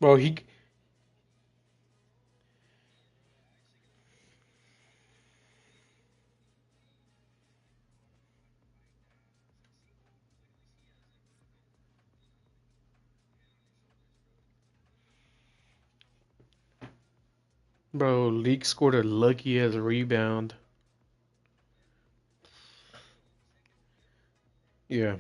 Bro, he bro, Leak scored a lucky as a rebound. Yeah.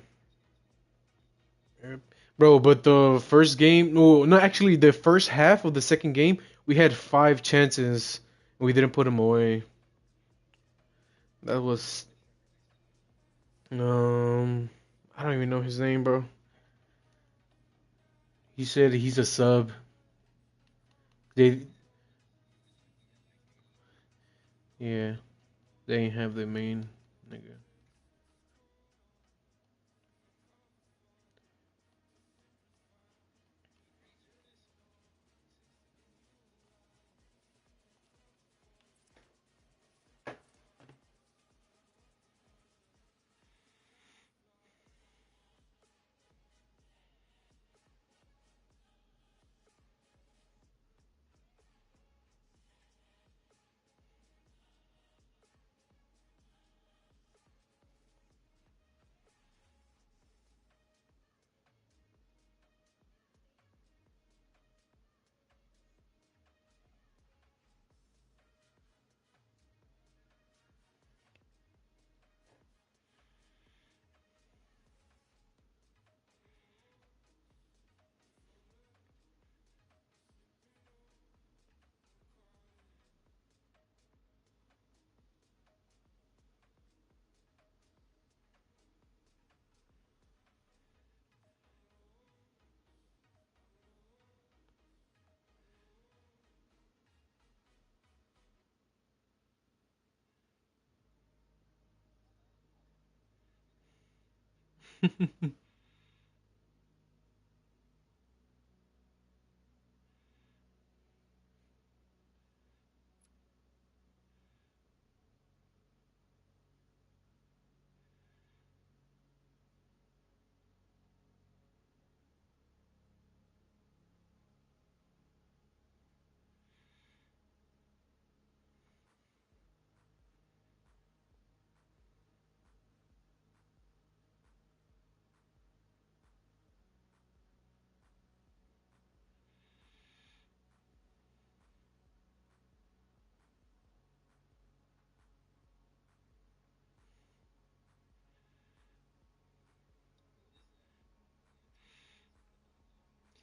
Yep. Bro, but the first game, no, actually, the first half of the second game, we had five chances. And we didn't put them away. That was, I don't even know his name, bro. He said he's a sub. They, yeah, they ain't have the main nigga.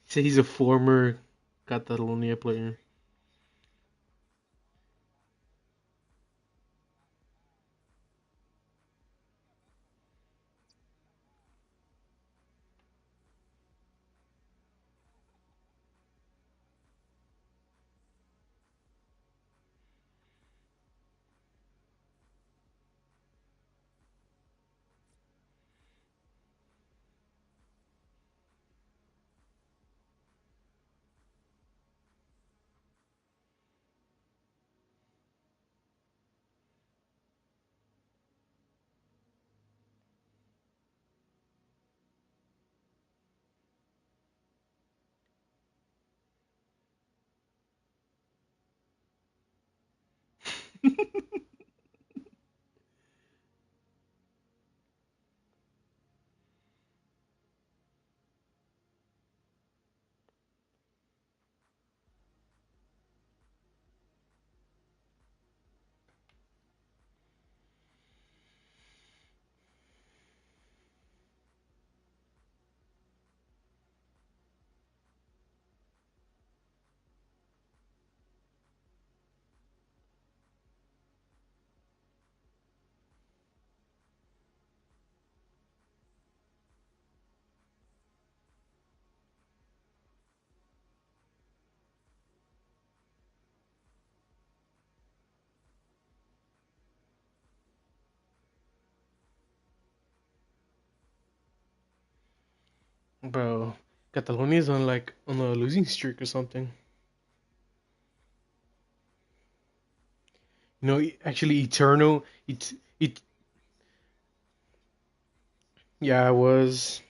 He said he's a former Catalonia player. Bro, Catalonia's on like on a losing streak or something. You know, actually, Eternal. It. Yeah, I was.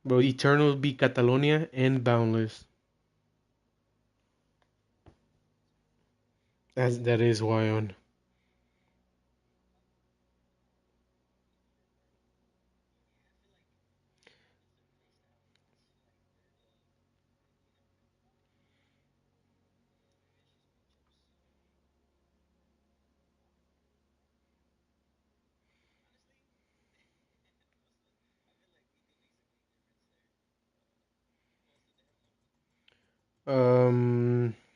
Bro, Eternal beat Catalonia and Boundless. That is why on.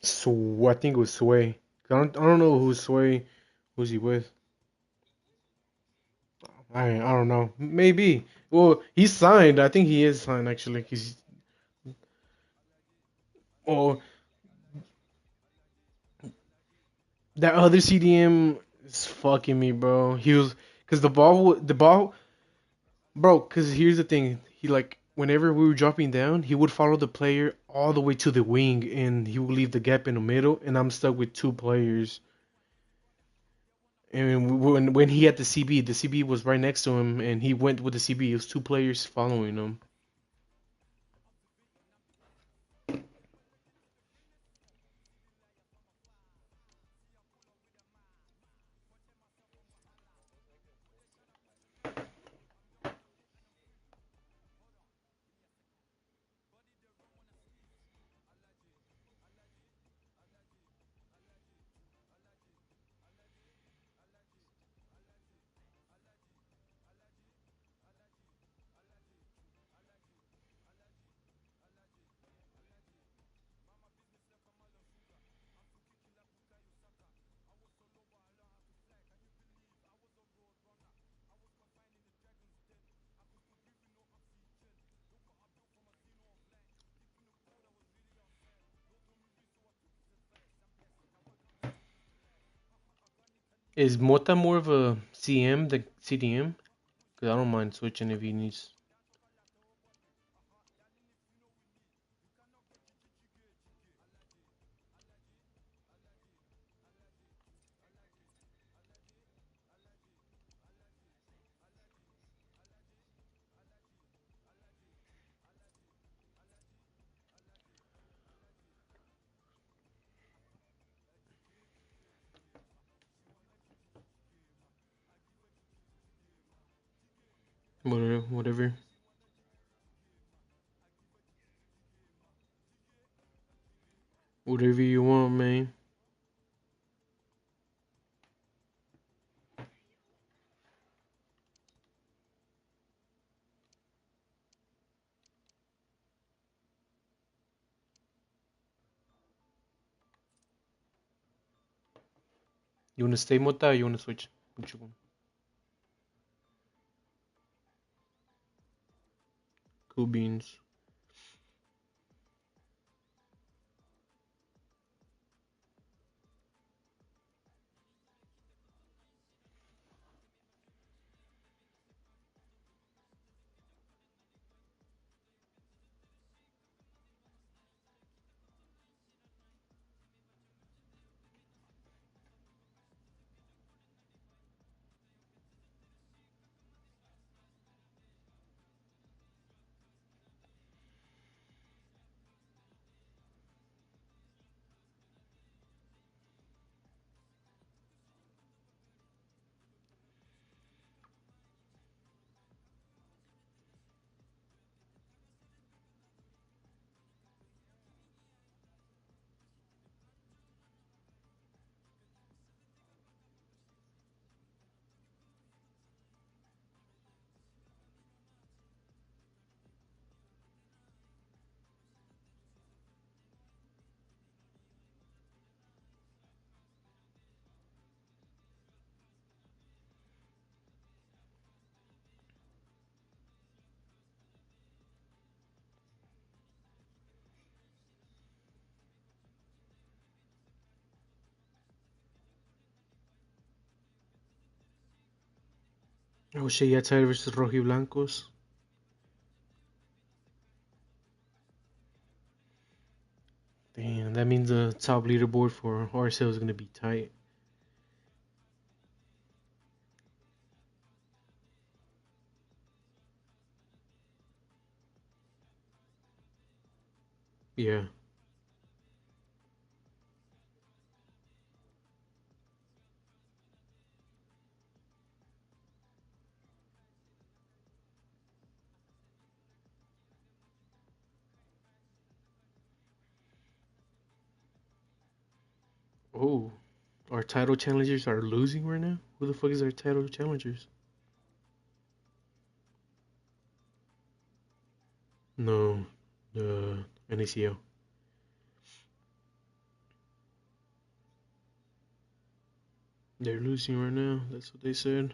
So I think it was Sway. I don't know who's Sway. Who's he with? I don't know. Maybe. Well, he's signed. I think he is signed actually. Oh, that other CDM is fucking me, bro. He was because the ball, bro. Because here's the thing. He like whenever we were dropping down, he would follow the player all the way to the wing, and he would leave the gap in the middle, and I'm stuck with two players. And when he had the CB was right next to him, and he went with the CB. It was two players following him. Is Mota more of a CM than CDM? Because I don't mind switching if he needs. Whatever. Whatever you want, man. You wanna stay Mota or you wanna switch? What you want? Cool beans. Oh shit, yeah, tied versus Rojiblancos. Damn, that means the top leaderboard for RSL is gonna be tight. Yeah. Oh, our title challengers are losing right now. Who the fuck is our title challengers? No, the NACO. They're losing right now. That's what they said.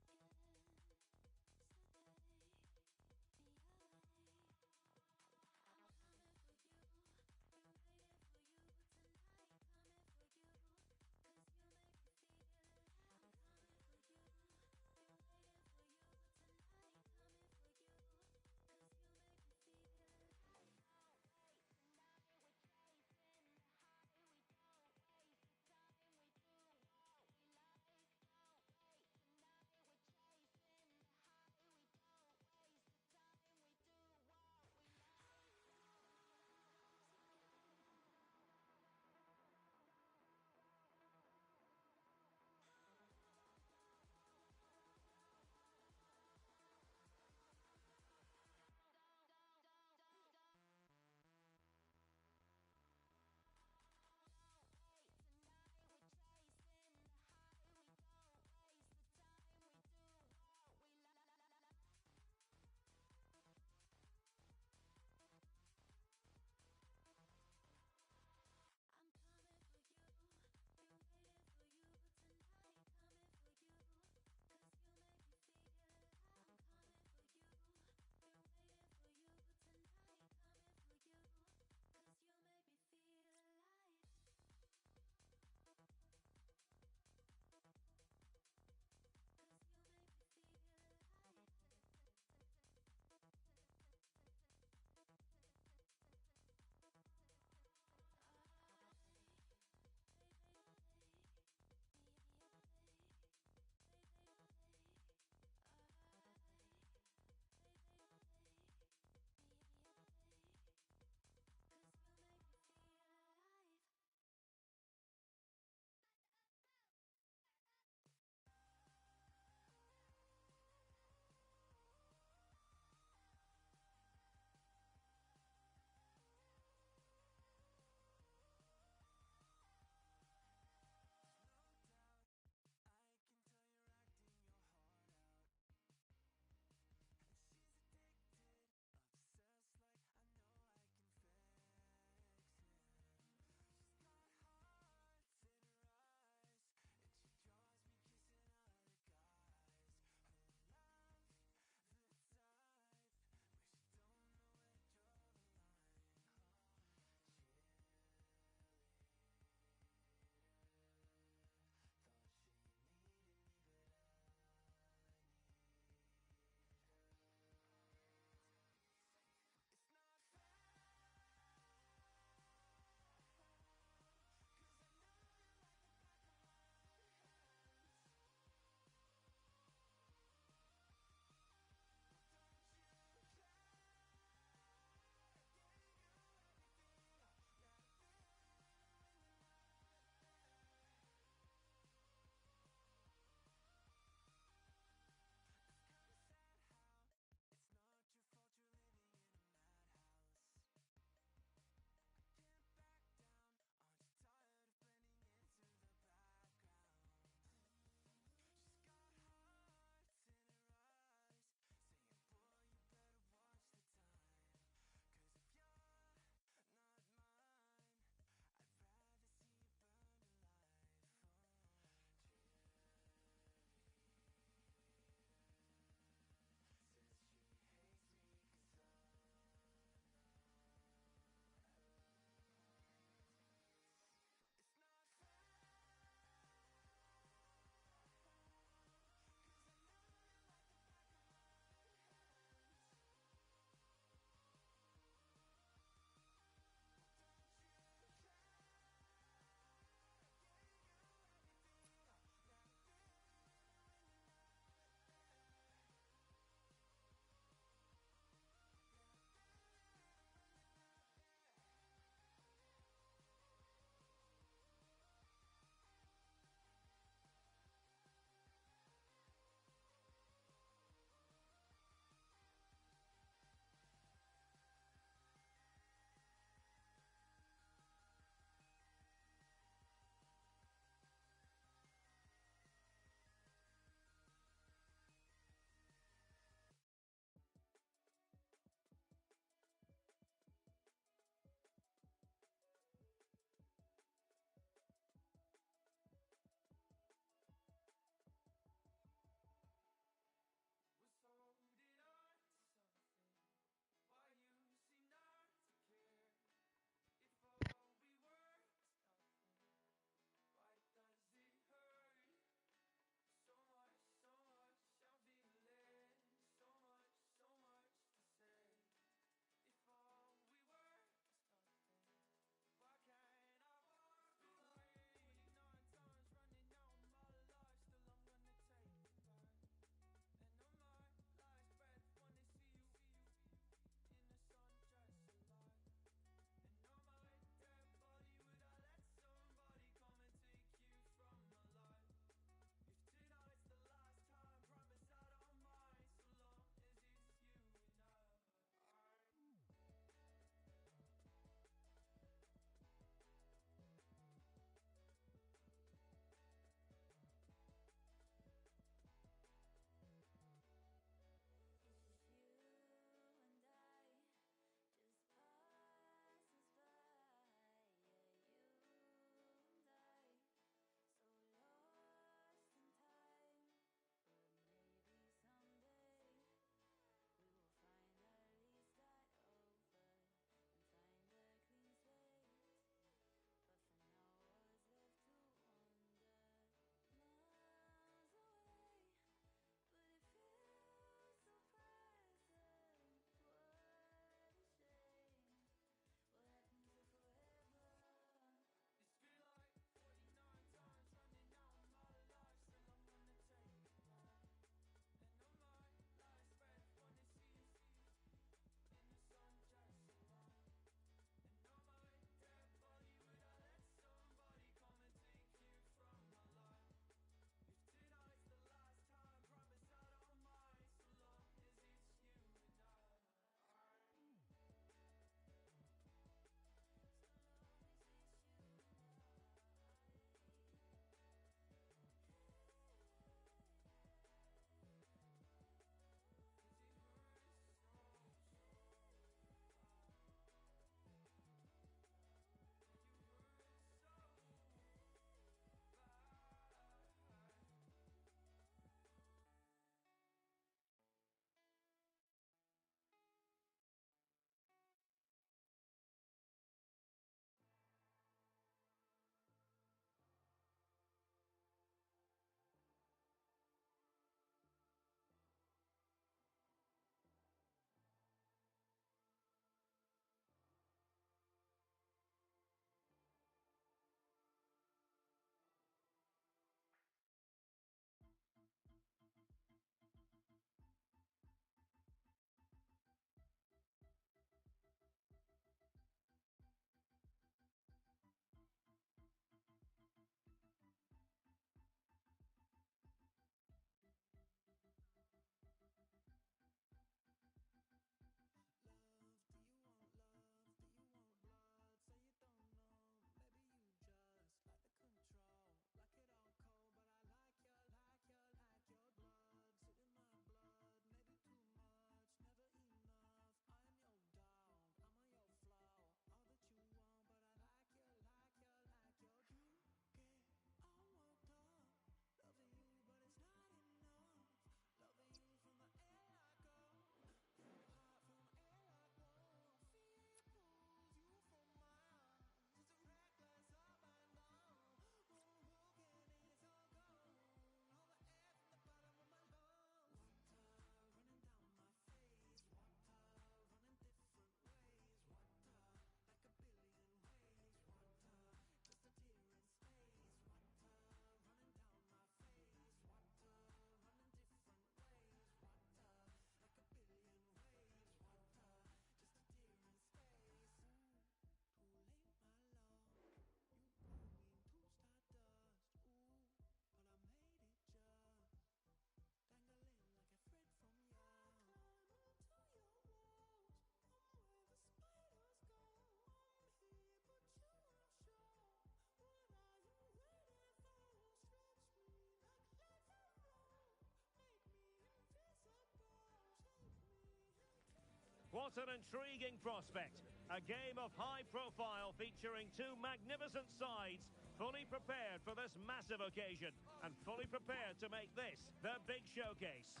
What an intriguing prospect. A game of high profile featuring two magnificent sides, fully prepared for this massive occasion and fully prepared to make this their big showcase.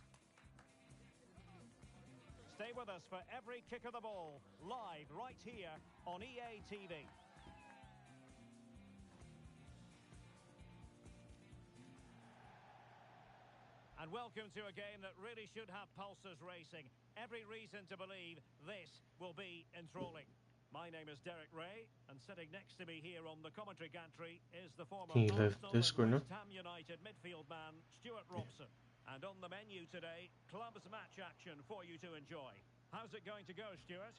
Stay with us for every kick of the ball, live right here on EA TV. And welcome to a game that really should have pulses racing. Every reason to believe this will be enthralling. My name is Derek Ray, and sitting next to me here on the commentary gantry is the former Can you leave Arsenal this and corner? West Ham United midfield man, Stuart Robson. And on the menu today, clubs match action for you to enjoy. How's it going to go, Stuart?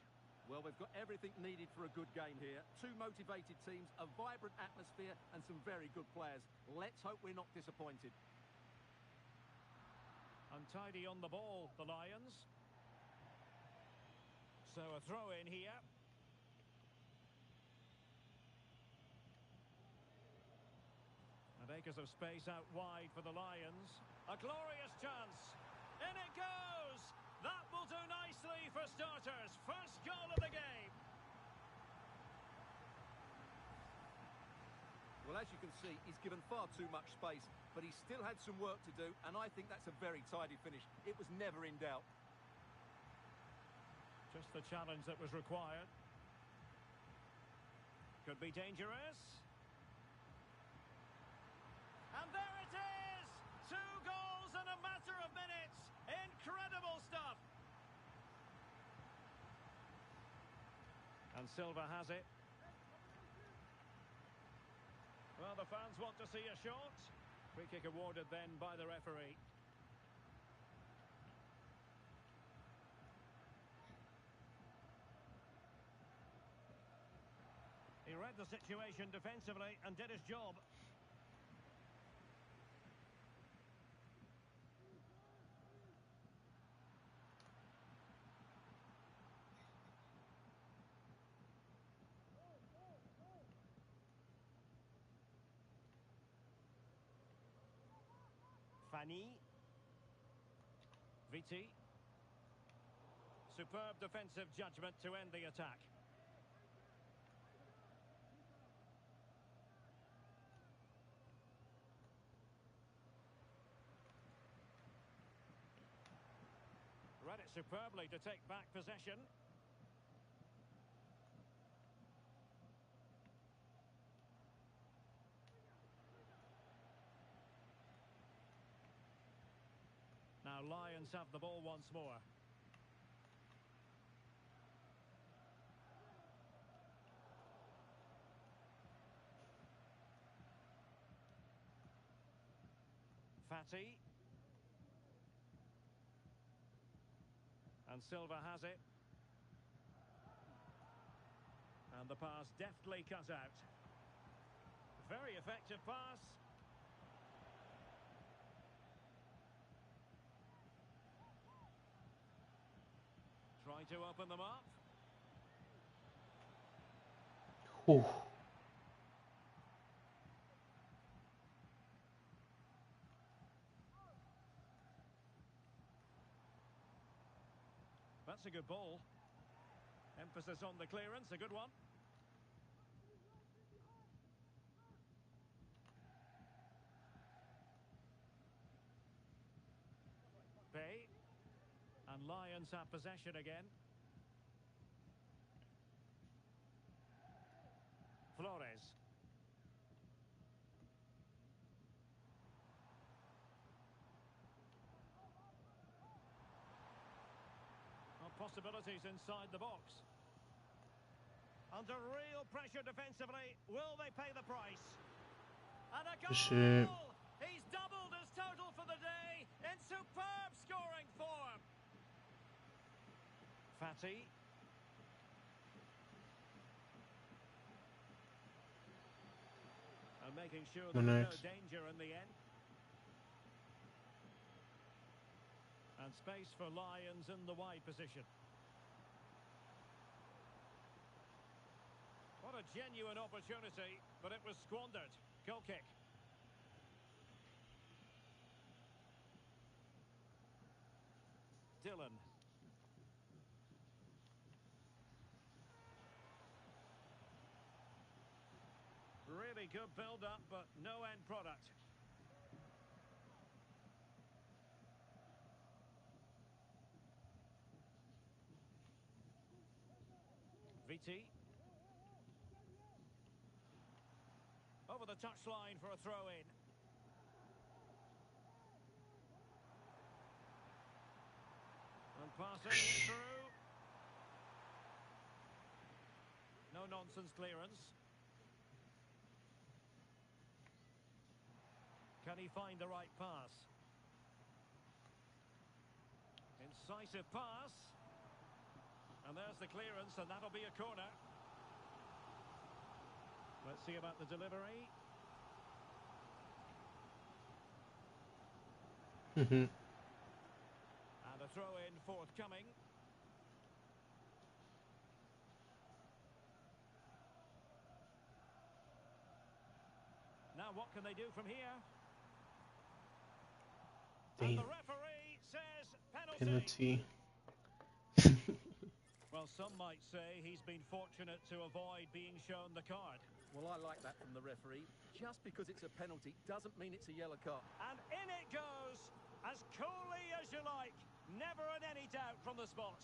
Well, we've got everything needed for a good game here. Two motivated teams, a vibrant atmosphere, and some very good players. Let's hope we're not disappointed. Untidy on the ball, the Lions. So a throw in here. And acres of space out wide for the Lions. A glorious chance. In it goes! That will do nicely for starters. First goal of the game. Well, as you can see, he's given far too much space, but he still had some work to do, and I think that's a very tidy finish. It was never in doubt. Just the challenge that was required. Could be dangerous. And there it is! 2 goals in a matter of minutes. Incredible stuff. And Silva has it. Well, the fans want to see a shot. Free kick awarded then by the referee. He read the situation defensively and did his job. Fanny. Viti. Superb defensive judgment to end the attack. Read it superbly to take back possession. Now Lions have the ball once more. Fatty. And Silva has it. And the pass deftly cut out. Very effective pass. Trying to open them up. Ooh. That's a good ball. Emphasis on the clearance, a good one. Bay. And Lions have possession again. Flores. Well, possibilities inside the box. Under real pressure defensively. Will they pay the price? And a goal! He's doubled his total for the day in superb scoring form. Fatty. And making sure there was no danger in the end. And space for Lions in the wide position. What a genuine opportunity, but it was squandered. Goal kick. Dylan. Really good build-up, but no end product. VT. Over the touchline for a throw-in. And passing through. No-nonsense clearance. Can he find the right pass? Incisive pass. And there's the clearance, and that'll be a corner. Let's see about the delivery. Mhm. And a throw-in forthcoming. Now what can they do from here? And Damn. the referee says penalty. Penalty. Well, some might say he's been fortunate to avoid being shown the card. Well, I like that from the referee. Just because it's a penalty doesn't mean it's a yellow card. And in it goes, as coolly as you like. Never in any doubt from the spot.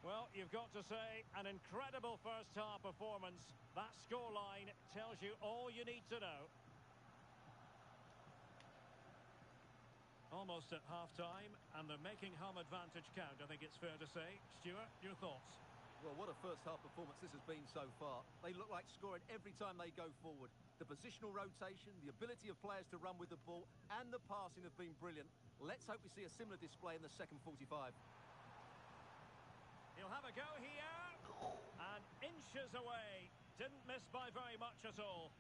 Well, you've got to say, an incredible first-half performance. That scoreline tells you all you need to know. Almost at half-time, and they're making home advantage count, I think it's fair to say. Stuart, your thoughts? Well, what a first-half performance this has been so far. They look like scoring every time they go forward. The positional rotation, the ability of players to run with the ball, and the passing have been brilliant. Let's hope we see a similar display in the second 45. He'll have a go here, and inches away. Didn't miss by very much at all.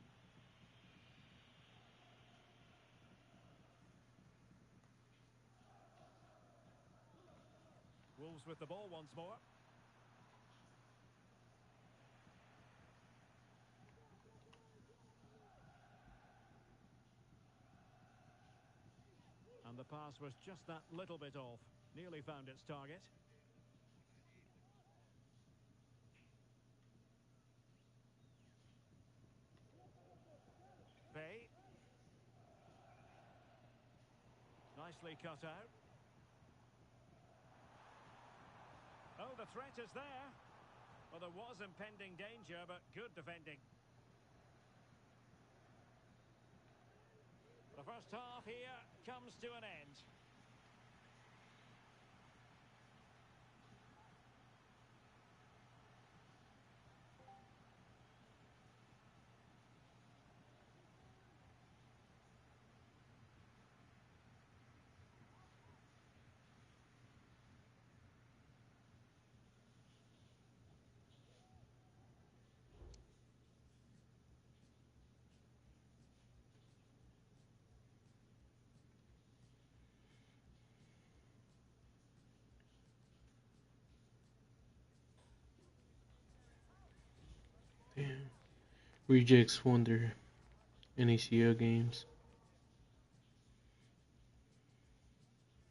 Wolves with the ball once more. And the pass was just that little bit off. Nearly found its target. Pay. Nicely cut out. Oh, the threat is there. Well, there was impending danger, but good defending. The first half here comes to an end. Damn. Rejects won their NACL games.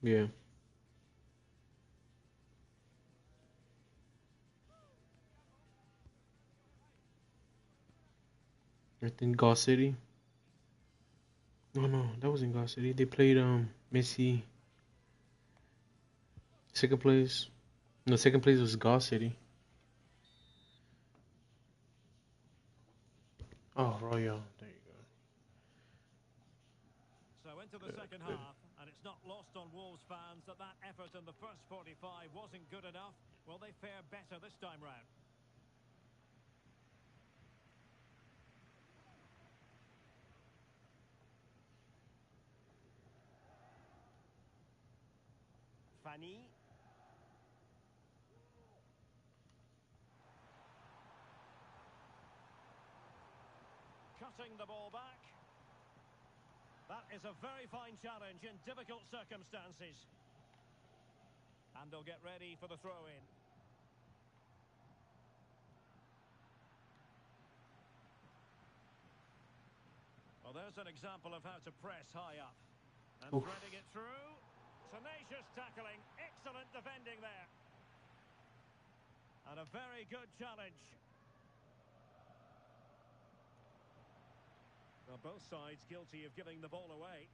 Yeah. I think Gaw City. No, that was in Gaw City. They played Messi. Second place. No, second place was Gaw City. Oh, Royal. There you go. So into the second half, and it's not lost on Wolves fans that that effort in the first 45 wasn't good enough. Will they fare better this time round? Fanny. Cutting the ball back. That is a very fine challenge in difficult circumstances. And they'll get ready for the throw-in. Well, there's an example of how to press high up. And Oof. threading it through. Tenacious tackling, excellent defending there. And a very good challenge. Well, both sides guilty of giving the ball away.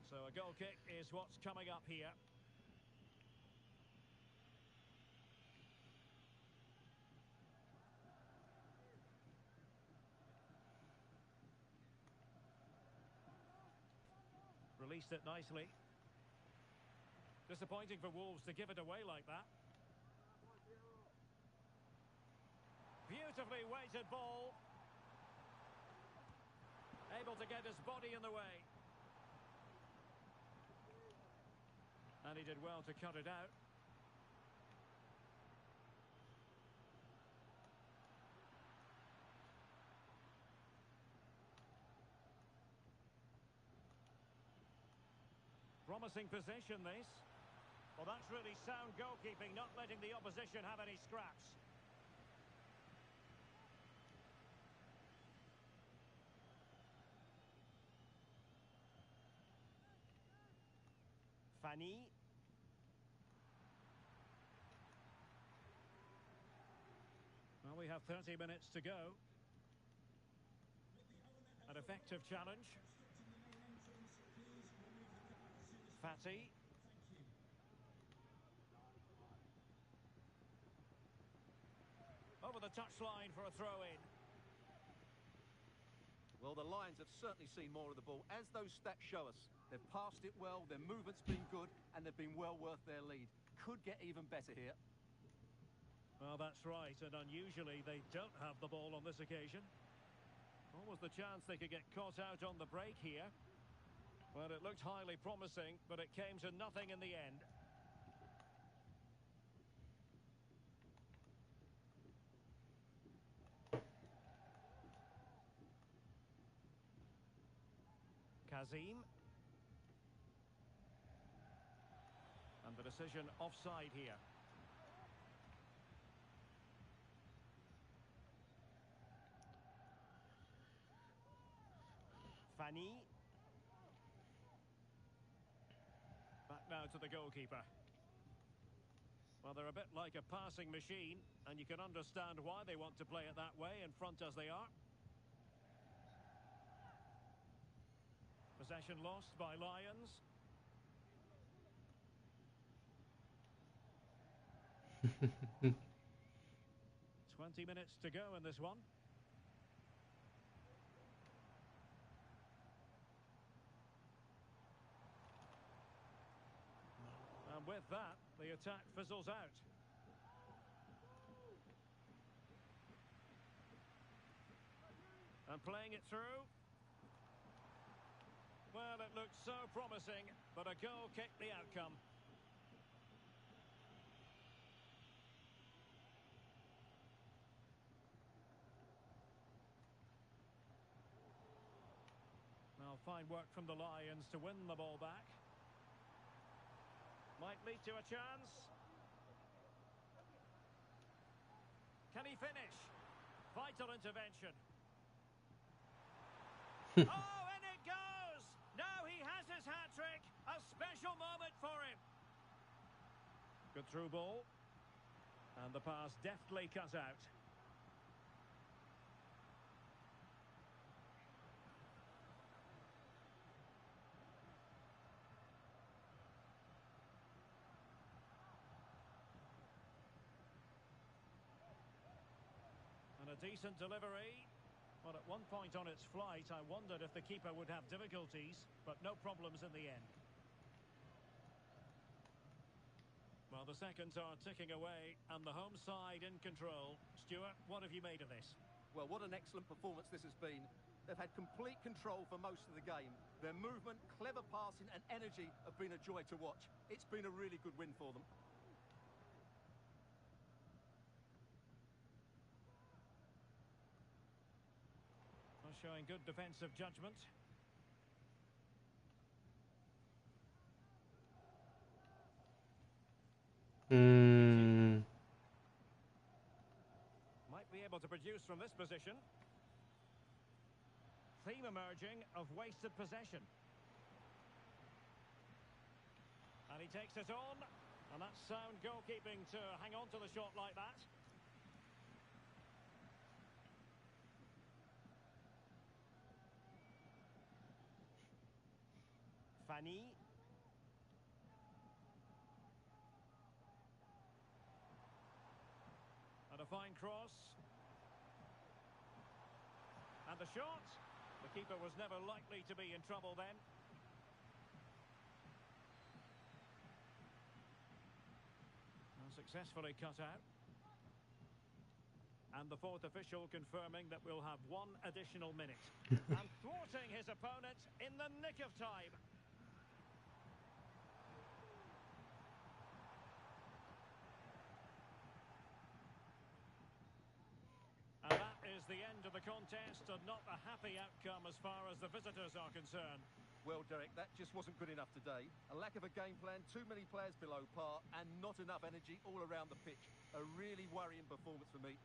So a goal kick is what's coming up here. Released it nicely. Disappointing for Wolves to give it away like that. Beautifully weighted ball. Able to get his body in the way. And he did well to cut it out. Promising possession, this. Well, that's really sound goalkeeping, not letting the opposition have any scraps. Fanny. Well, we have 30 minutes to go. An effective challenge. Fatty. Over the touchline for a throw-in. Well, the Lions have certainly seen more of the ball. As those stats show us, they've passed it well, their movement's been good, and they've been well worth their lead. Could get even better here. Well, that's right, and unusually they don't have the ball on this occasion. What was the chance they could get caught out on the break here? Well, it looked highly promising, but it came to nothing in the end. Kazim. And the decision offside here. Fanny. Back now to the goalkeeper. Well, they're a bit like a passing machine, and you can understand why they want to play it that way, in front as they are. Possession lost by Lions. Hmm. 20 minutes to go in this one. And with that, the attack fizzles out. And playing it through. Well, it looked so promising, but a goal kicked the outcome. Now, fine work from the Lions to win the ball back. Might lead to a chance. Can he finish? Vital intervention. Oh, and it goes! Now he has his hat-trick. A special moment for him. Good through ball. And the pass deftly cut out. And a decent delivery. Well, at one point on its flight, I wondered if the keeper would have difficulties, but no problems in the end. Well, the seconds are ticking away, and the home side in control. Stuart, what have you made of this? Well, what an excellent performance this has been. They've had complete control for most of the game. Their movement, clever passing and energy have been a joy to watch. It's been a really good win for them. Well, showing good defensive judgment. Might be able to produce from this position. Theme emerging of wasted possession. And he takes it on. And that's sound goalkeeping to hang on to the shot like that. Fanny. And a fine cross. And the shot. The keeper was never likely to be in trouble then. And successfully cut out. And the fourth official confirming that we'll have one additional minute. And thwarting his opponent in the nick of time. And that is the end of the contest, and not a happy outcome as far as the visitors are concerned. Well, Derek, that just wasn't good enough today. A lack of a game plan, too many players below par, and not enough energy all around the pitch. A really worrying performance for me.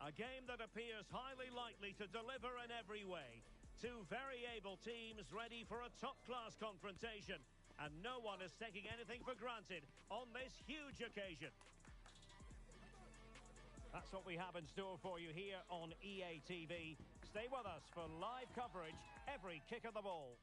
A game that appears highly likely to deliver in every way. Two very able teams ready for a top-class confrontation. And no one is taking anything for granted on this huge occasion. That's what we have in store for you here on EA TV. Stay with us for live coverage every kick of the ball.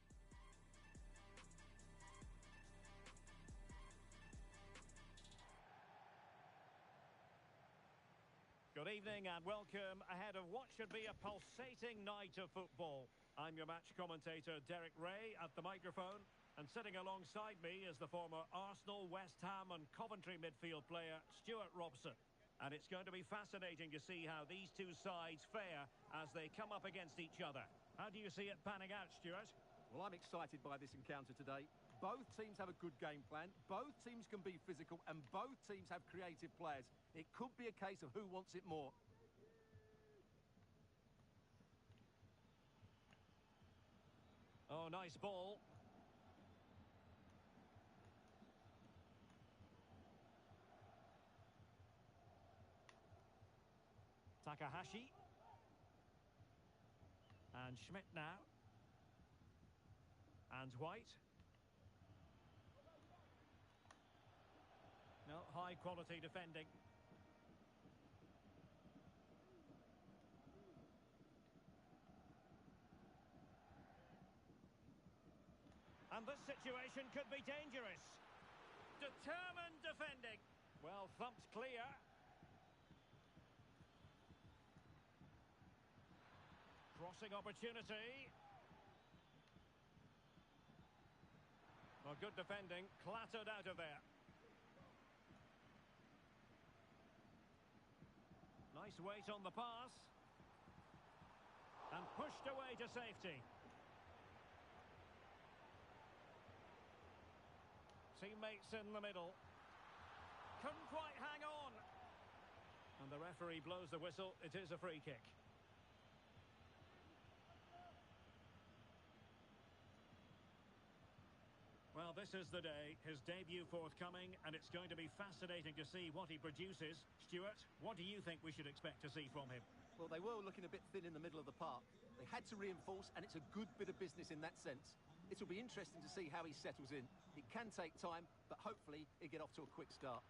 Good evening and welcome ahead of what should be a pulsating night of football. I'm your match commentator Derek Ray at the microphone, and sitting alongside me is the former Arsenal, West Ham and Coventry midfield player Stuart Robson. And it's going to be fascinating to see how these two sides fare as they come up against each other. How do you see it panning out, Stuart? Well, I'm excited by this encounter today. Both teams have a good game plan, both teams can be physical, and both teams have creative players. It could be a case of who wants it more. Oh, nice ball. Takahashi. And Schmidt now. And White. No, high quality defending. And this situation could be dangerous. Determined defending. Well, thumped clear. Crossing opportunity. Well, good defending, clattered out of there. Nice weight on the pass. And pushed away to safety. Teammates in the middle. Couldn't quite hang on. And the referee blows the whistle. It is a free kick. Well, this is the day, his debut forthcoming, and it's going to be fascinating to see what he produces. Stuart, what do you think we should expect to see from him? Well, they were looking a bit thin in the middle of the park. They had to reinforce, and it's a good bit of business in that sense. It'll be interesting to see how he settles in. It can take time, but hopefully he'll get off to a quick start.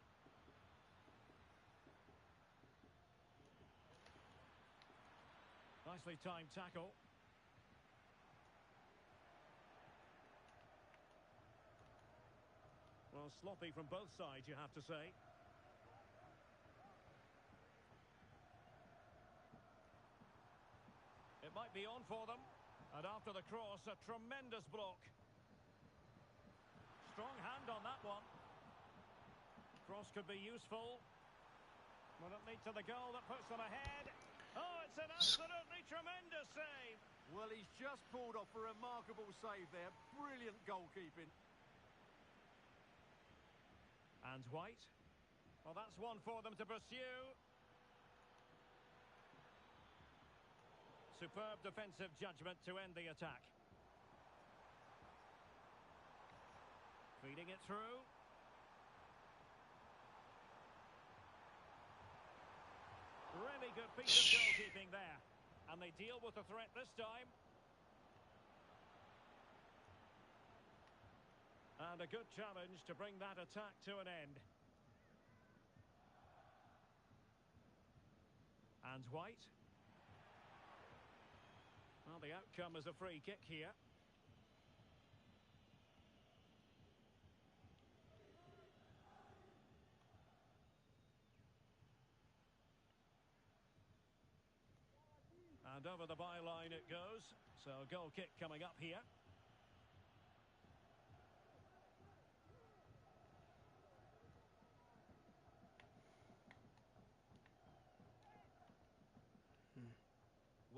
Nicely timed tackle. Well, sloppy from both sides, you have to say. It might be on for them. And after the cross, a tremendous block. Strong hand on that one. Cross could be useful. Will it lead to the goal that puts them ahead? Oh, it's an absolutely tremendous save. Well, he's just pulled off a remarkable save there. Brilliant goalkeeping. And White. Well, that's one for them to pursue. Superb defensive judgment to end the attack. Feeding it through. Really good piece of goalkeeping there. And they deal with the threat this time. And a good challenge to bring that attack to an end. And White. Well, the outcome is a free kick here. And over the byline it goes. So a goal kick coming up here.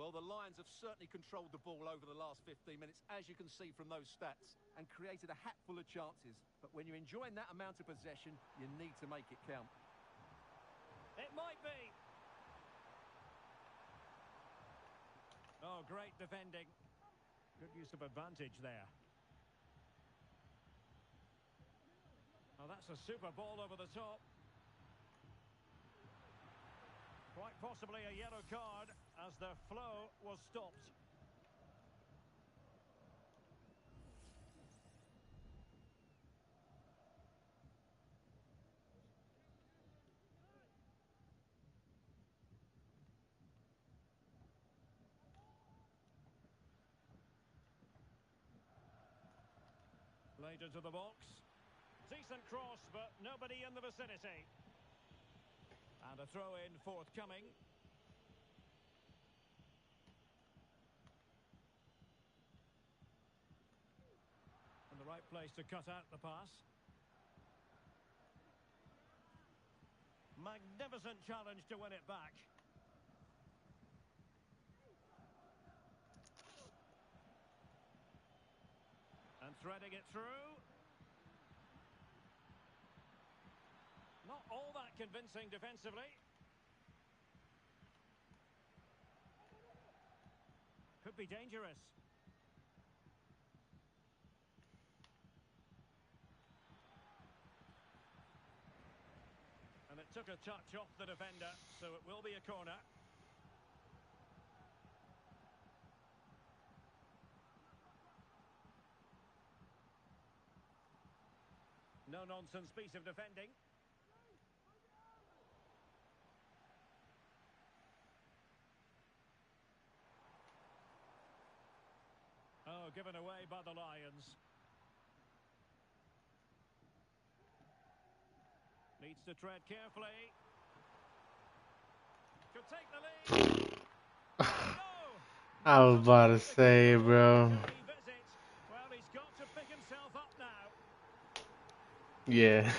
Well, the Lions have certainly controlled the ball over the last 15 minutes, as you can see from those stats, and created a hatful of chances. But when you're enjoying that amount of possession, you need to make it count. It might be. Oh, great defending. Good use of advantage there. Oh, that's a super ball over the top. Quite possibly a yellow card as the flow was stopped. Laid into the box. Decent cross, but nobody in the vicinity. And a throw-in forthcoming. In the right place to cut out the pass. Magnificent challenge to win it back. And threading it through. Not all that convincing defensively. Could be dangerous. And it took a touch off the defender, so it will be a corner. No-nonsense piece of defending. Oh, given away by the Lions. Needs to tread carefully. Could take the lead. No! I was about to say, bro. Well, he's got to pick himself up now. Yeah.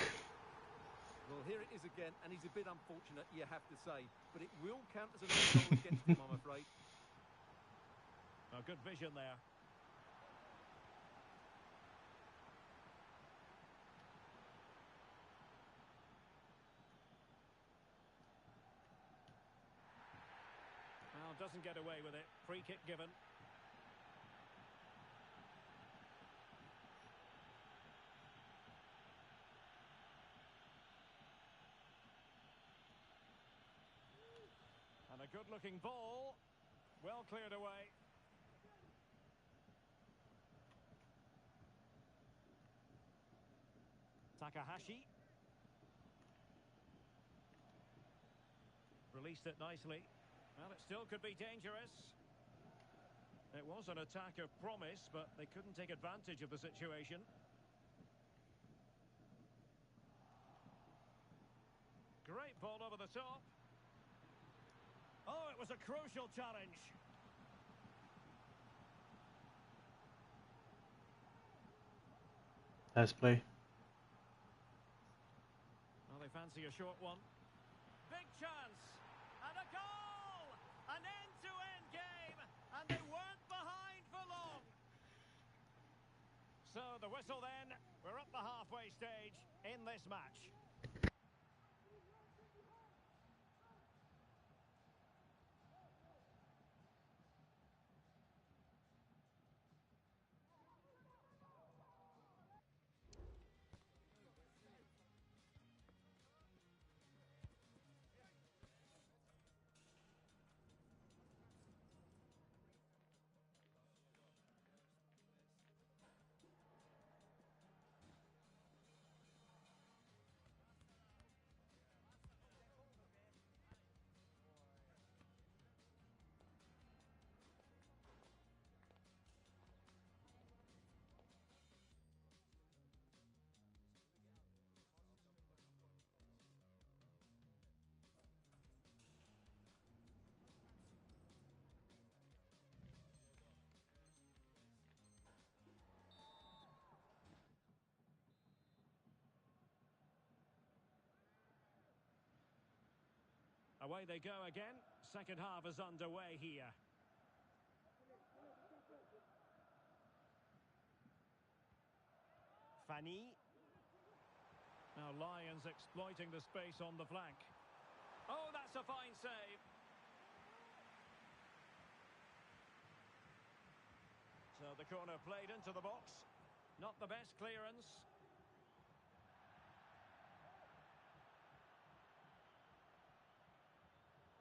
Well, here it is again, and he's a bit unfortunate, you have to say. But it will count as an own goal against him, I'm afraid. Oh, good vision there. Well, doesn't get away with it. Free kick given. And a good-looking ball. Well cleared away. Takahashi. Released it nicely. Well, it still could be dangerous. It was an attack of promise, but they couldn't take advantage of the situation. Great ball over the top. Oh, it was a crucial challenge. Let's play. Well, they fancy a short one. Big chance. And a goal! An end-to-end game. And they weren't behind for long. So the whistle then. We're up the halfway stage in this match. Away they go again. Second half is underway here. Fanny. Now Lions exploiting the space on the flank. Oh, that's a fine save. So the corner played into the box. Not the best clearance.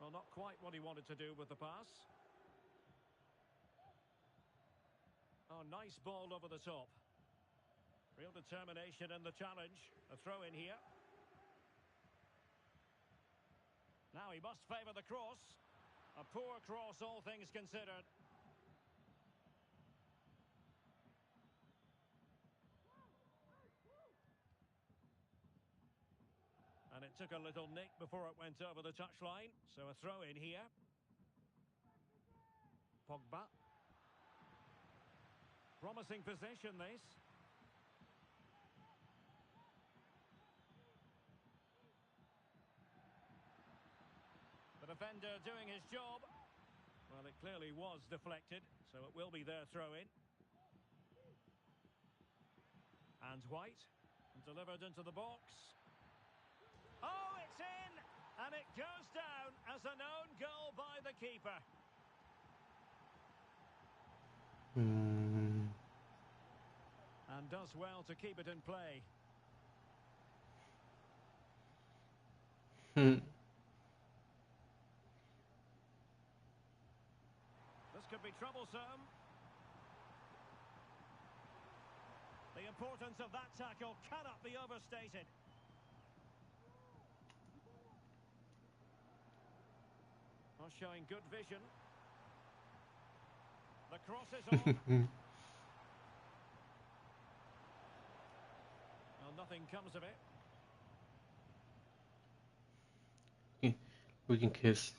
Well, Well, not quite what he wanted to do with the pass. Oh, nice ball over the top. Real determination in the challenge. A throw in here. Now he must favour the cross. A poor cross, all things considered. And it took a little nick before it went over the touchline. So a throw in here. Pogba. Promising possession, this. The defender doing his job. Well, it clearly was deflected, so it will be their throw-in. And White. Delivered into the box. Oh, it's in! And it goes down as an own goal by the keeper. And does well to keep it in play. This could be troublesome. The importance of that tackle cannot be overstated. Oh, showing good vision. The cross is on. Well, nothing comes of it. We can kiss.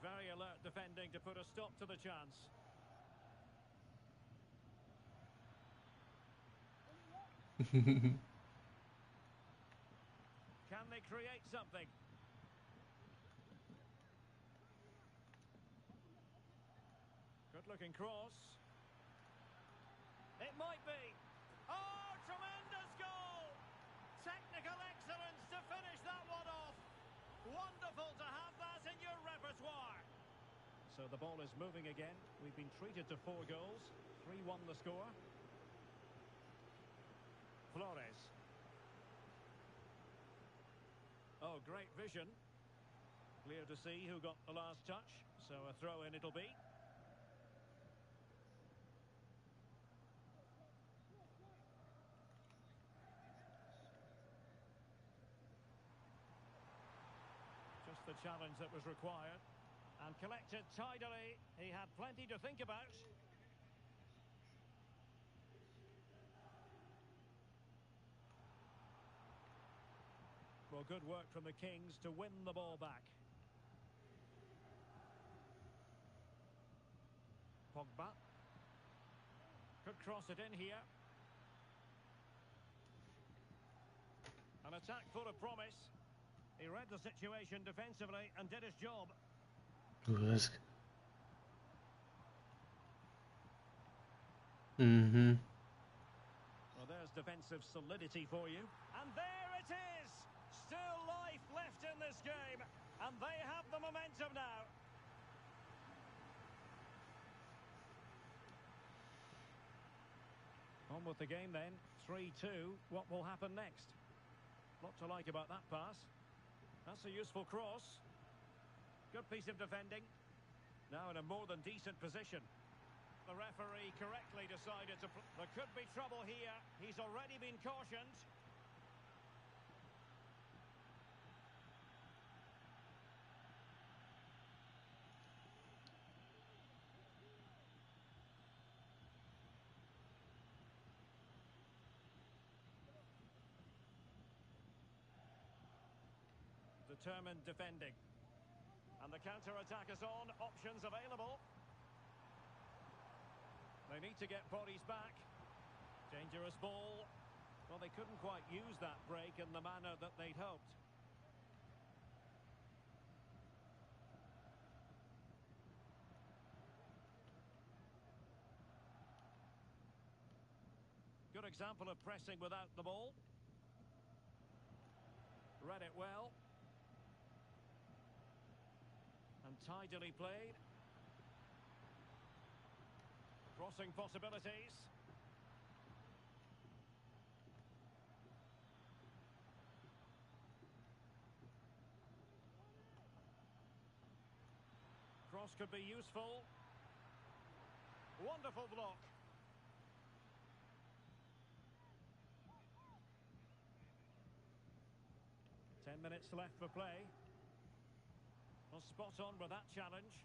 Very alert defending to put a stop to the chance. Can they create something? Good looking cross. It might be. Oh, tremendous goal! Technical excellence to finish that one off. Wonderful to have that in your repertoire. So the ball is moving again. We've been treated to 4 goals. 3-1 the score. Flores. Oh, great vision. Clear to see who got the last touch. So a throw in it'll be. Just the challenge that was required. And collected tidily. He had plenty to think about. Well, good work from the Kings to win the ball back. Pogba. Could cross it in here. An attack full of promise. He read the situation defensively and did his job. Well, there's defensive solidity for you. And there it is! Still life left in this game. And they have the momentum now. On with the game then. 3-2. What will happen next? Lot to like about that pass. That's a useful cross. Good piece of defending. Now in a more than decent position. The referee correctly decided to... There could be trouble here. He's already been cautioned. Determined defending. And the counter-attack is on. Options available. They need to get bodies back. Dangerous ball. Well, they couldn't quite use that break in the manner that they'd hoped. Good example of pressing without the ball. Read it well. And tidily played. Crossing possibilities. pass could be useful. Wonderful block. 10 minutes left for play. Well, spot on with that challenge.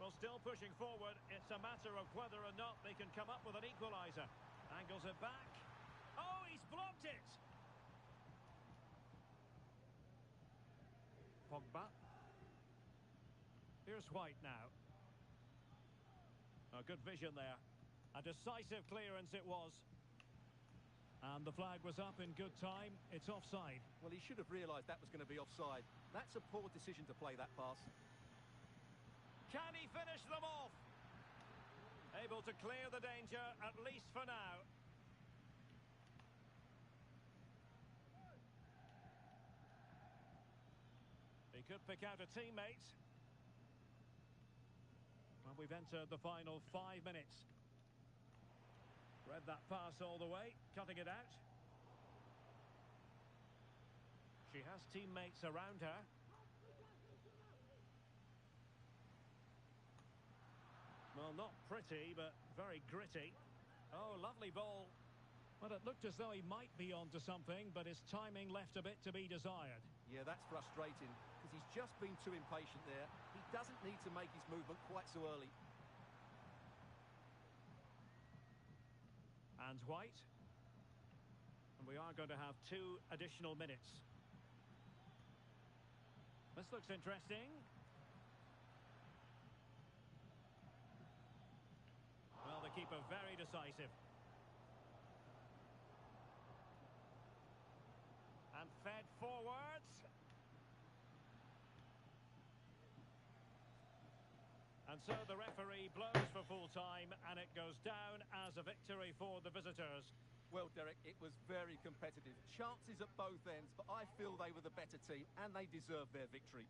Well, still pushing forward. It's a matter of whether or not they can come up with an equaliser. Angles it back. Oh, he's blocked it! Pogba. Here's White now. A good vision there. A decisive clearance it was. And the flag was up in good time. It's offside. Well, he should have realised that was going to be offside. That's a poor decision to play that pass. Can he finish them off? Able to clear the danger, at least for now. He could pick out a teammate. Well, we've entered the final 5 minutes. Read that pass all the way, cutting it out. She has teammates around her. Well, not pretty, but very gritty. Oh, lovely ball. Well, it looked as though he might be onto something, but his timing left a bit to be desired. Yeah, that's frustrating, because he's just been too impatient there. He doesn't need to make his movement quite so early. And White. And we are going to have 2 additional minutes. This looks interesting. Well, the keeper very decisive. And fed forwards. And so the referee blows for full time, and it goes down as a victory for the visitors. Well, Derek, it was very competitive. Chances at both ends, but I feel they were the better team, and they deserved their victory.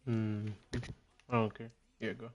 Hmm. Oh, okay. Yeah, go.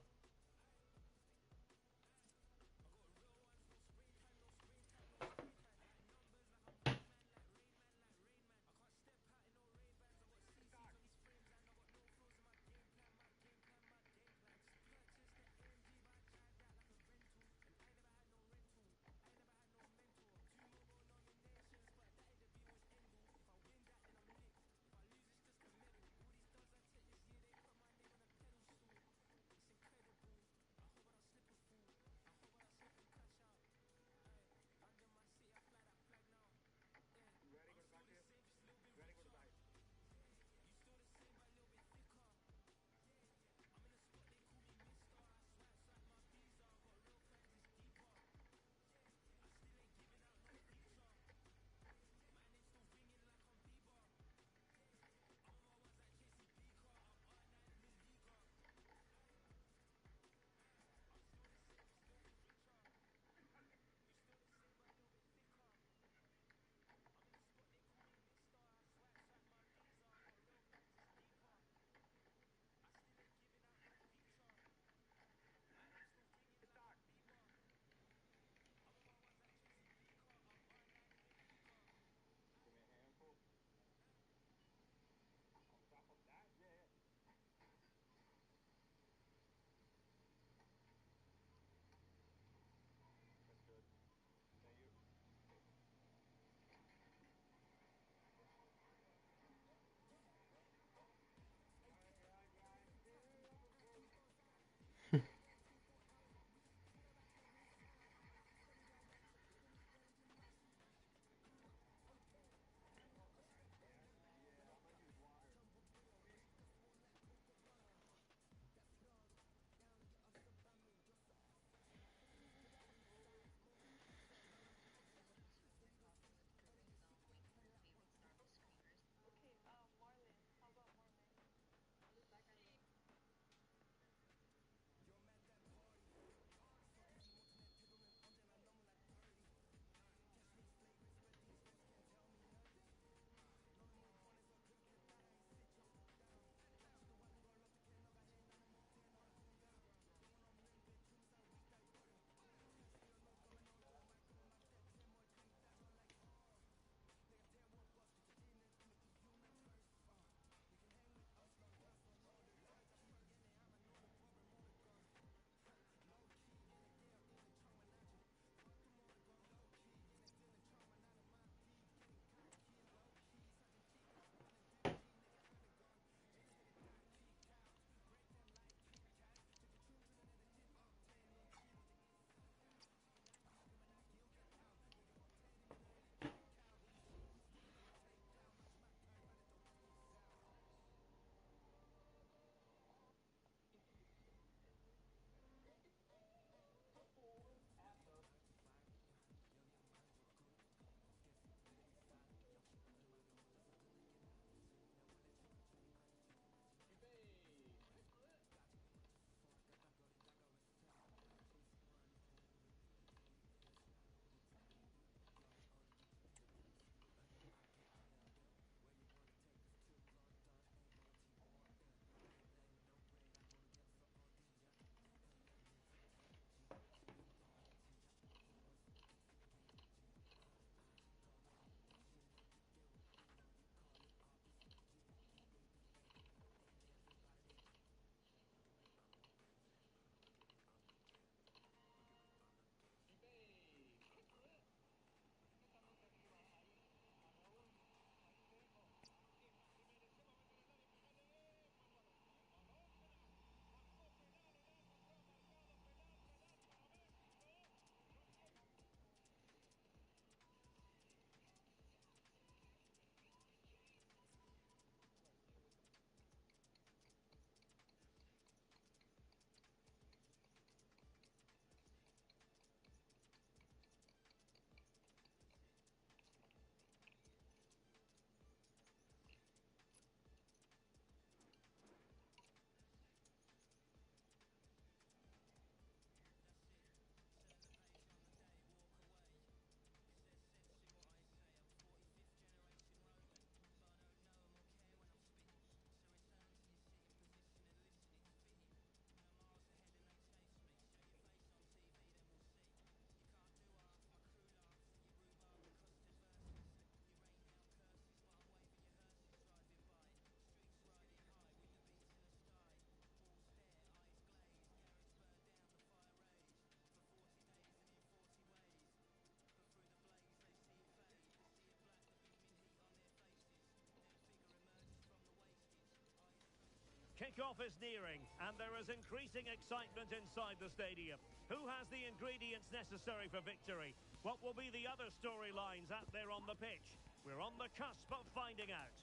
Kickoff is nearing, and there is increasing excitement inside the stadium. Who has the ingredients necessary for victory? What will be the other storylines out there on the pitch? We're on the cusp of finding out.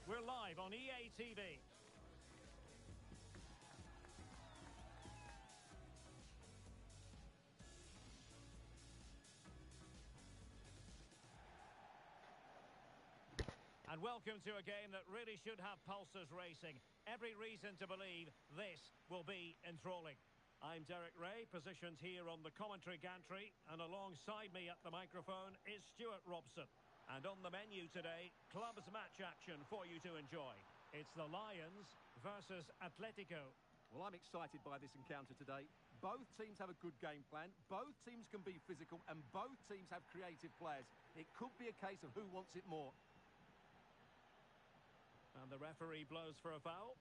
We're live on EA TV. And welcome to a game that really should have pulses racing. Every reason to believe this will be enthralling. I'm Derek Ray, positioned here on the commentary gantry, and alongside me at the microphone is Stuart Robson. And on the menu today, clubs match action for you to enjoy. It's the Lions versus Atletico. Well, I'm excited by this encounter today. Both teams have a good game plan, both teams can be physical, and both teams have creative players. It could be a case of who wants it more. And the referee blows for a foul.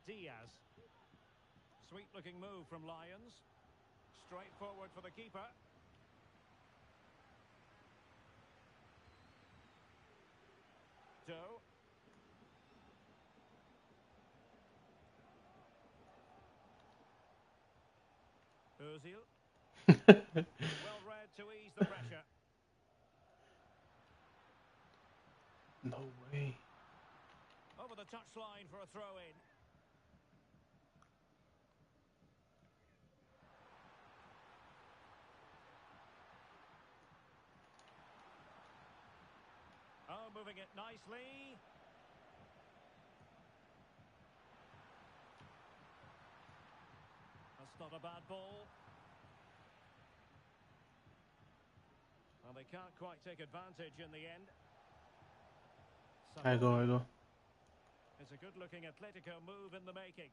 Diaz. Sweet looking move from Lions. Straight forward for the keeper. Doe. Ozil. Well read to ease the pressure. No way. Over the touchline for a throw-in. Oh, moving it nicely. That's not a bad ball. Well, they can't quite take advantage in the end. I go. It's a good-looking Atletico move in the making.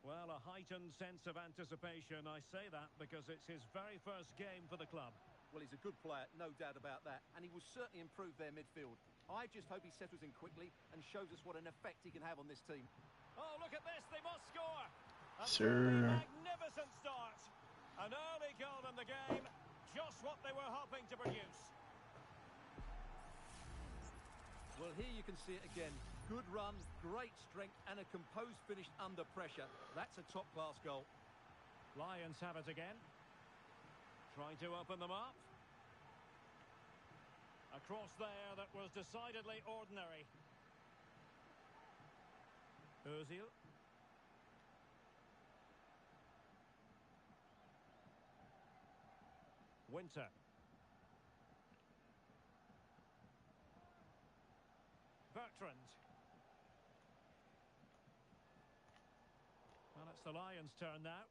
Well, a heightened sense of anticipation. I say that because it's his very first game for the club. Well, he's a good player, no doubt about that, and he will certainly improve their midfield. I just hope he settles in quickly and shows us what an effect he can have on this team. Oh, look at this, they must score! A Sir. magnificent start. An early goal in the game, just what they were hoping to produce. Well, here you can see it again. Good run, great strength, and a composed finish under pressure. That's a top-class goal. Lions have it again. Trying to open them up. A cross there that was decidedly ordinary. Ozil. Winter. Bertrand. Well, it's the Lions' turn now.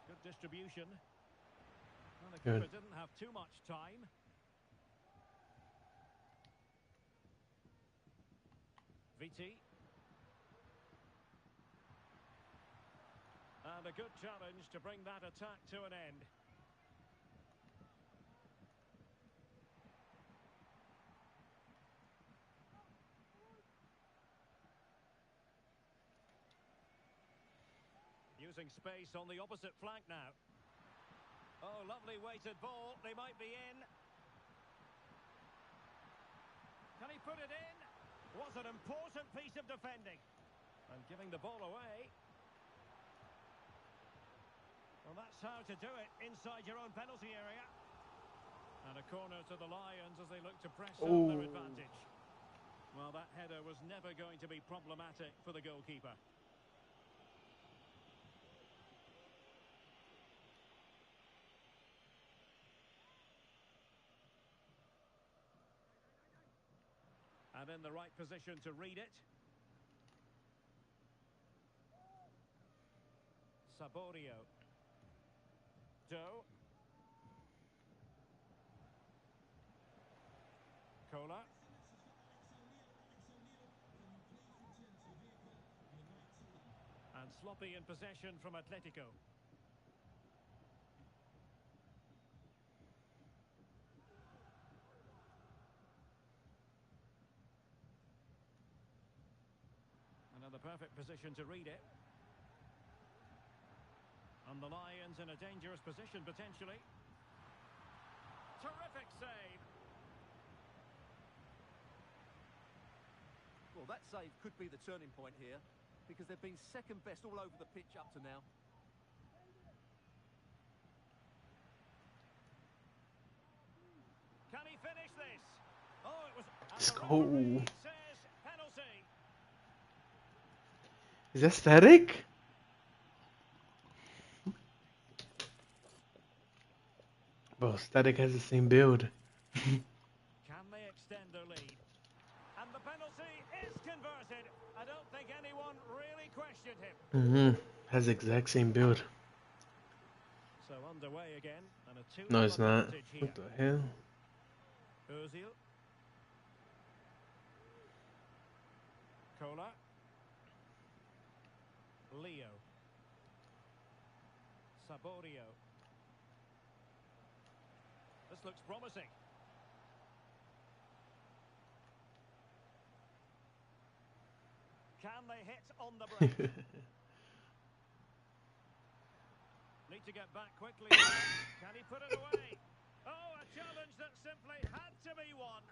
Good distribution. Well, the keeper didn't have too much time. VT. And a good challenge to bring that attack to an end. Using space on the opposite flank now. Oh, lovely weighted ball. They might be in. Can he put it in? Was an important piece of defending. And giving the ball away. Well, that's how to do it inside your own penalty area. And a corner to the Lions as they look to press on their advantage. Well, that header was never going to be problematic for the goalkeeper. And in the right position to read it. Saborio. Doe. Cola. And sloppy in possession from Atletico. perfect position to read it. And the Lions in a dangerous position, potentially. Terrific save. Well, that save could be the turning point here, because they've been second best all over the pitch up to now. Can he finish this? Oh, it was... Let's And the go. referee says penalty. Is that static? Bro, static has the same build. Can they extend their lead? And the penalty is converted. I don't think anyone really questioned him. Has the exact same build. So underway again, and a 2-0 No, it's not. advantage here. What the hell? Ozil. Cola. Leo. Saborio. This looks promising. Can they hit on the break? Need to get back quickly. Can he put it away? Oh, a challenge that simply had to be won.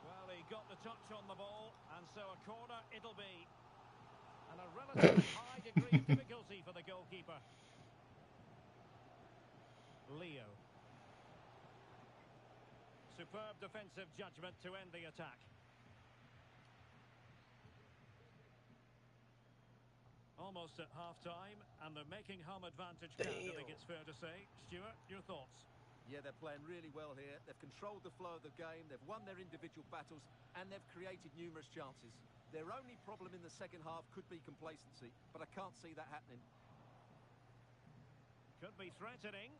Well, he got the touch on the ball, and so a corner it'll be. And a relatively high degree of difficulty for the goalkeeper. Leo. Superb defensive judgment to end the attack. Almost at half-time, and they're making home advantage count, I think it's fair to say. Stuart, your thoughts? Yeah, they're playing really well here. They've controlled the flow of the game, they've won their individual battles, and they've created numerous chances. Their only problem in the second half could be complacency, but I can't see that happening. Could be threatening.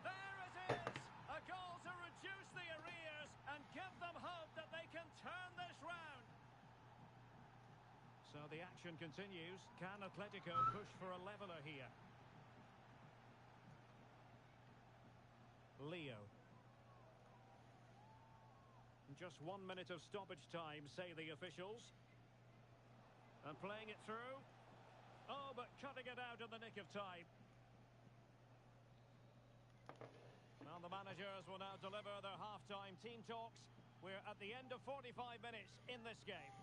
There it is! A goal to reduce the arrears and give them hope that they can turn this round. So the action continues. Can Atletico push for a leveller here? Leo. Just 1 minute of stoppage time, say the officials. And playing it through. Oh, but cutting it out in the nick of time. Now the managers will now deliver their half-time team talks. We're at the end of 45 minutes in this game.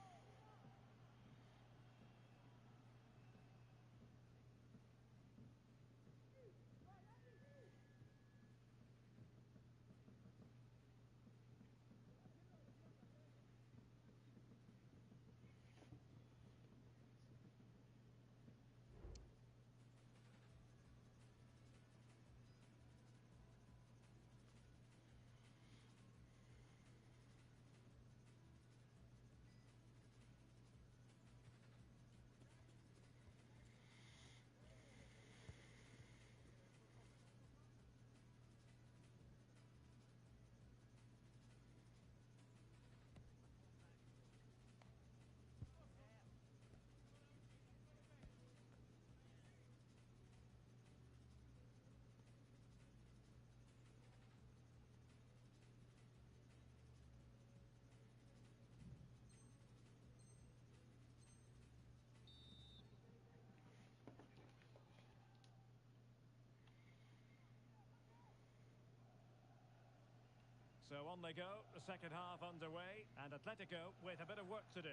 So on they go, the second half underway, and Atletico with a bit of work to do.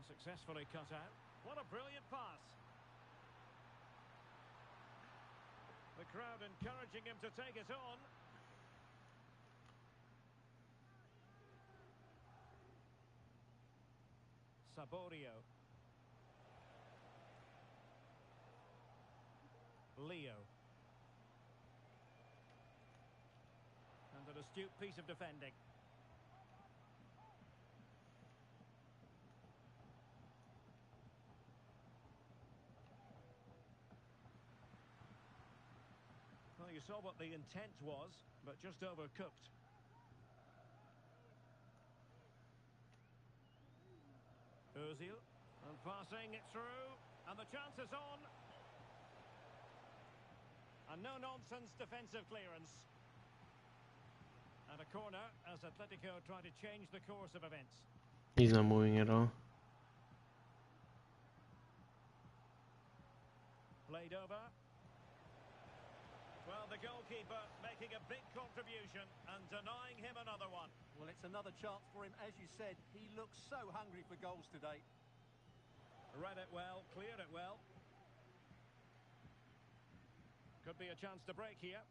Successfully cut out. What a brilliant pass. The crowd encouraging him to take it on. Saborio. Leo. And an astute piece of defending. Well, you saw what the intent was, but just overcooked. Ozil, and passing it through, and the chance is on. A no-nonsense defensive clearance. And a corner as Atletico try to change the course of events. He's not moving at all. Played over. Well, the goalkeeper making a big contribution and denying him another one. Well, it's another chance for him. As you said, he looks so hungry for goals today. Read it well, cleared it well. Could be a chance to break here.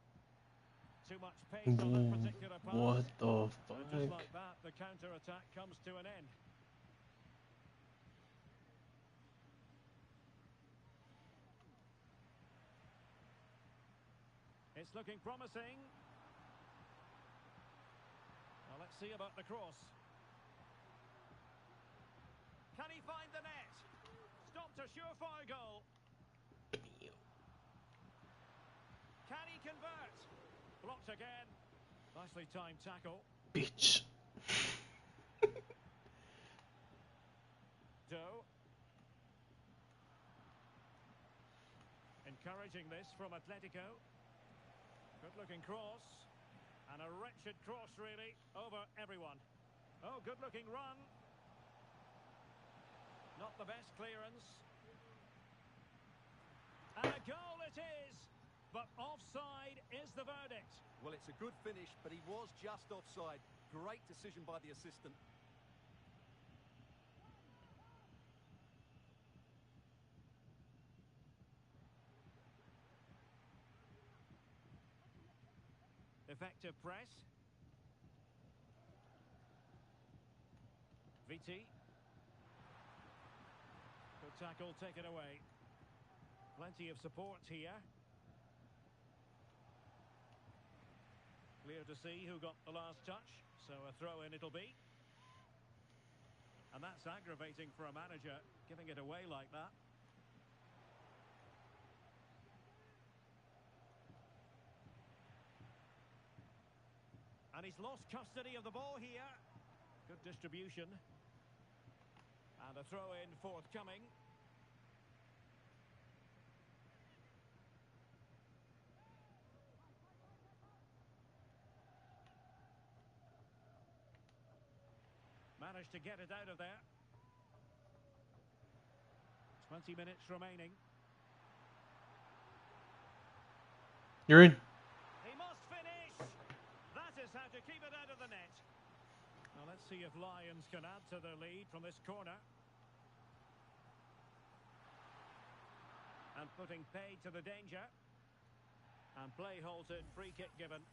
Too much pace on that particular pass. What the fuck? And just like that, the counter-attack comes to an end. It's looking promising. Well, let's see about the cross. Can he find the net? Stopped a surefire goal. Can he convert? Blocked again. Nicely timed tackle. Bitch. Doe. Encouraging this from Atletico. Good-looking cross. And a wretched cross, really, over everyone. Oh, good-looking run. Not the best clearance. And a goal it is! But offside is the verdict. Well, it's a good finish, but he was just offside. Great decision by the assistant. Effective press. VT. Good tackle taken away. Plenty of support here. Clear to see who got the last touch, so a throw-in it'll be. And that's aggravating for a manager, giving it away like that. And he's lost custody of the ball here. Good distribution. And a throw-in forthcoming. Managed to get it out of there. 20 minutes remaining. You're in. He must finish. That is how to keep it out of the net. Now let's see if Lions can add to their lead from this corner. And putting paid to the danger. And play halted, free kick given.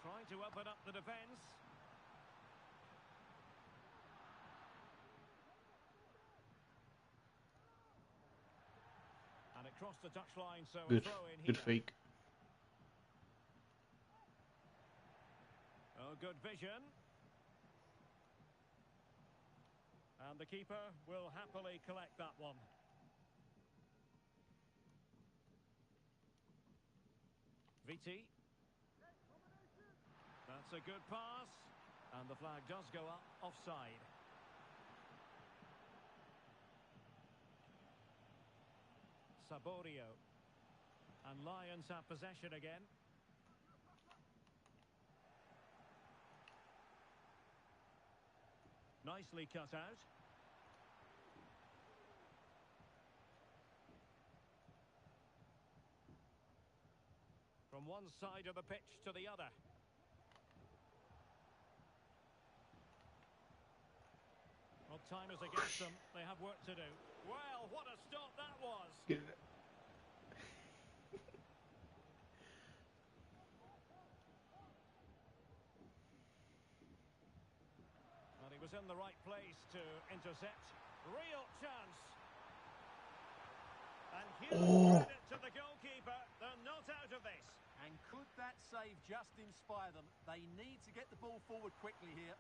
Trying to open up the defence. And it crossed the touchline, so a Good. throw in here. Good fake. Oh, good vision. And the keeper will happily collect that one. VT. That's a good pass. And the flag does go up offside. Saborio. And Lions have possession again. Nicely cut out. From one side of the pitch to the other. Well, time is against them. They have work to do. Well, what a stop that was. Get it. And he was in the right place to intercept. Real chance. And huge Oh, credit to the goalkeeper. They're not out of this. And could that save just inspire them? They need to get the ball forward quickly here.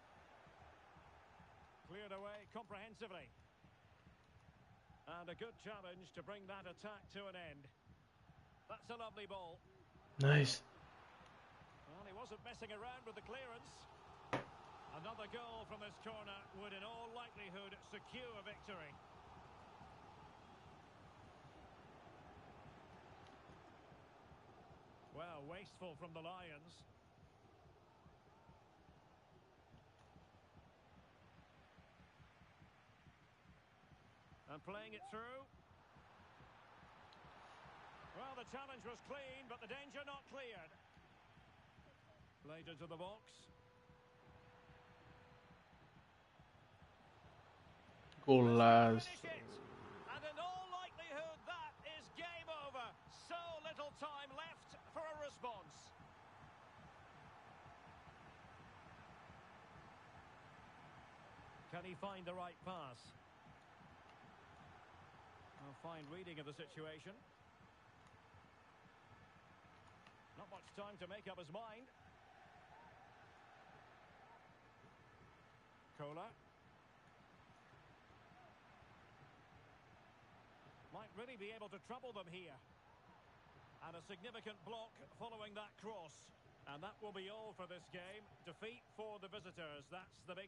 Cleared away comprehensively. And a good challenge to bring that attack to an end. That's a lovely ball. nice. Well, he wasn't messing around with the clearance. Another goal from this corner would in all likelihood secure victory. Well, wasteful from the Lions. And playing it through. Well, the challenge was clean, but the danger not cleared. Played into the box. Golazo. Finish it. And in all likelihood, that is game over. So little time left for a response. Can he find the right pass? A fine reading of the situation. Not much time to make up his mind. Cola. Might really be able to trouble them here. And a significant block following that cross. And that will be all for this game. Defeat for the visitors. That's the big